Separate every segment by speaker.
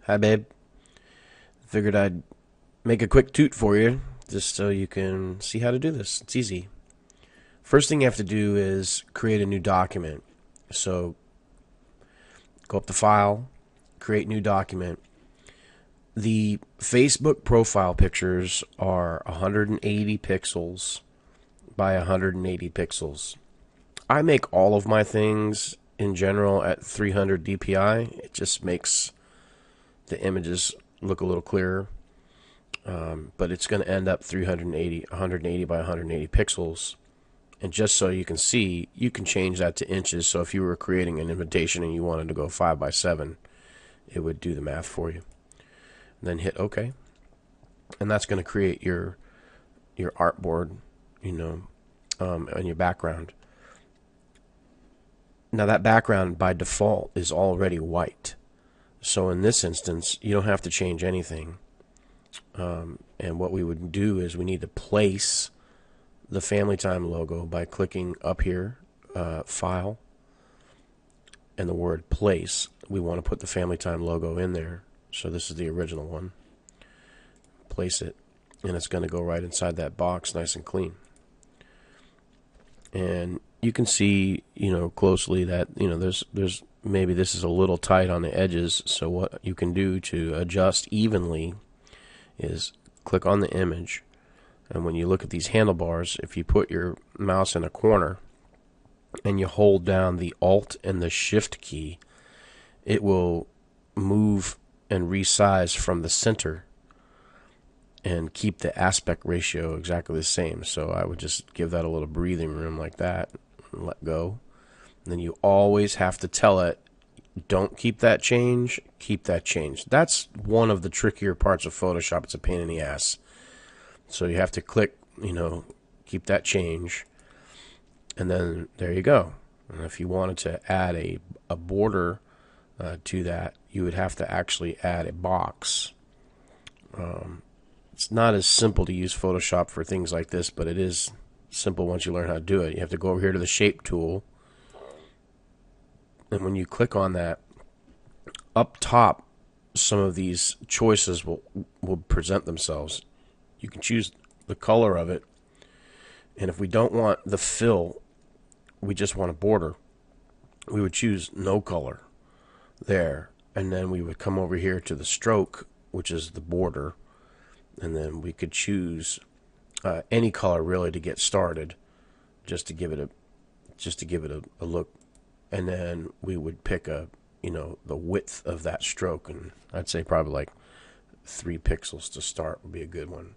Speaker 1: Hi, babe. Figured I'd make a quick toot for you just so you can see how to do this. It's easy. First thing you have to do is create a new document. So go up to File, create new document. The Facebook profile pictures are 180 pixels by 180 pixels. I make all of my things in general at 300 DPI. It just makes the images look a little clearer. But it's going to end up 180 by 180 pixels. And just so you can see, you can change that to inches. So if you were creating an invitation and you wanted to go 5 by 7, it would do the math for you. And then hit OK. And that's going to create your artboard, on your background. Now that background by default is already white. So in this instance, you don't have to change anything. And what we would do is we need to place the Family Time logo by clicking up here, File, and the word Place. We want to put the Family Time logo in there. So this is the original one. Place it, and it's going to go right inside that box, nice and clean. And you can see, closely that, there's maybe this is a little tight on the edges. So what you can do to adjust evenly is click on the image, and when you look at these handlebars, if you put your mouse in a corner and you hold down the Alt and the Shift key, it will move and resize from the center and keep the aspect ratio exactly the same. So I would just give that a little breathing room like that and let go. And then you always have to tell it, don't keep that change, keep that change. That's one of the trickier parts of Photoshop. It's a pain in the ass. So you have to click, keep that change. And then there you go. And if you wanted to add a border to that, you would have to actually add a box. It's not as simple to use Photoshop for things like this, but it is simple once you learn how to do it. You have to go over here to the Shape tool. And when you click on that, up top, some of these choices will present themselves. You can choose the color of it. And if we don't want the fill, we just want a border, we would choose no color there. And then we would come over here to the stroke, which is the border. And then we could choose any color really to get started, just to give it a look. And then we would pick the width of that stroke, and I'd say probably like 3 pixels to start would be a good one.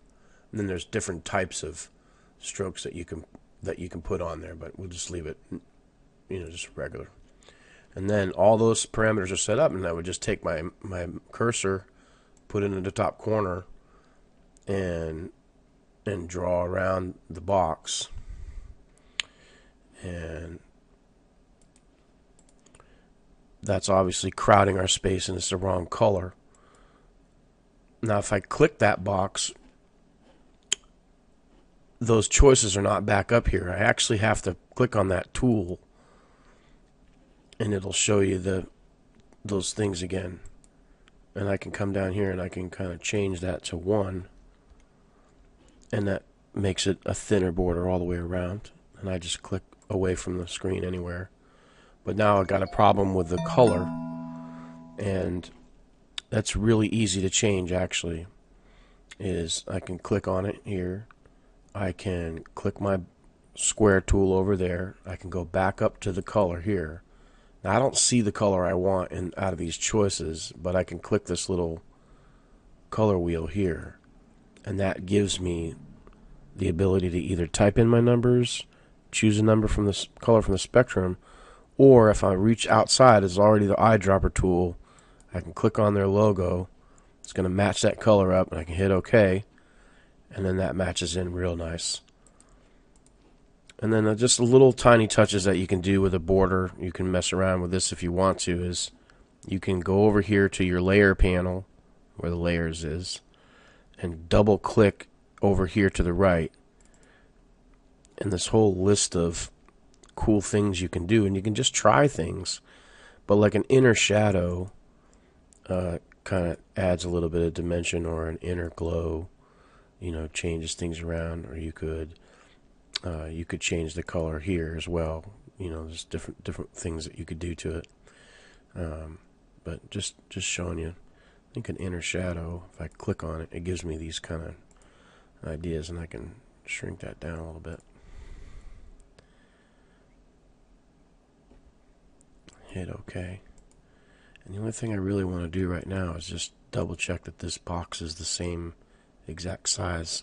Speaker 1: And then there's different types of strokes that you can put on there, but we'll just leave it, just regular. And then all those parameters are set up, and I would just take my cursor, put it in the top corner, and draw around the box, and that's obviously crowding our space and it's the wrong color. Now if I click that box, those choices are not back up here. I actually have to click on that tool and it'll show you those things again. And I can come down here and I can kind of change that to 1, and that makes it a thinner border all the way around. And I just click away from the screen anywhere. But now I've got a problem with the color, and that's really easy to change actually. Is I can click on it here, I can click my square tool over there, I can go back up to the color here. Now I don't see the color I want out of these choices, but I can click this little color wheel here, and that gives me the ability to either type in my numbers, choose a number from the color from the spectrum, or if I reach outside, it's already the eyedropper tool. I can click on their logo. It's going to match that color up, and I can hit OK. And then that matches in real nice. And then just little tiny touches that you can do with a border. You can mess around with this if you want to. Is you can go over here to your layer panel, where the layers is, and double click over here to the right. And this whole list of cool things you can do, and you can just try things. But like an inner shadow kind of adds a little bit of dimension or an inner glow, you know, changes things around. Or you could change the color here as well. You know, there's different things that you could do to it. But just showing you. I think an inner shadow, if I click on it, it gives me these kind of ideas, and I can shrink that down a little bit. Hit OK. And the only thing I really want to do right now is just double check that this box is the same exact size.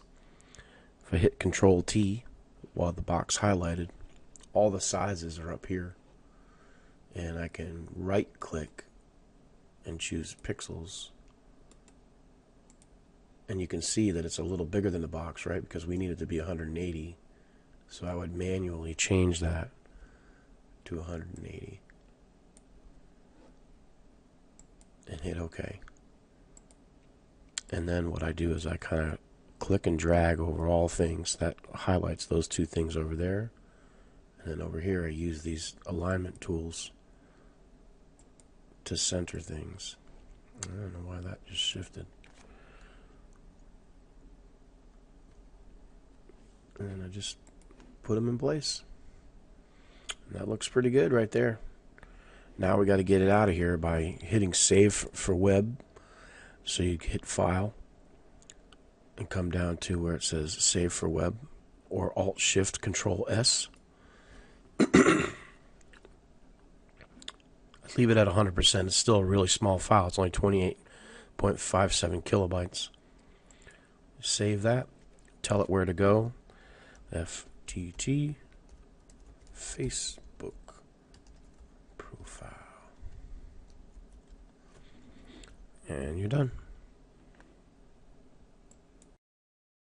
Speaker 1: If I hit Control T while the box highlighted, all the sizes are up here, and I can right click and choose pixels, and you can see that it's a little bigger than the box, right, because we need it to be 180. So I would manually change that to 180 and hit OK. And then what I do is I kind of click and drag over all things. That highlights those two things over there. And then over here I use these alignment tools to center things. I don't know why that just shifted. And I just put them in place. And that looks pretty good right there. Now we got to get it out of here by hitting Save for Web. So you hit File and come down to where it says Save for Web, or Alt-Shift-Control-S. Leave it at 100%. It's still a really small file. It's only 28.57 kilobytes. Save that. Tell it where to go. FTT Facebook profile. And you're done.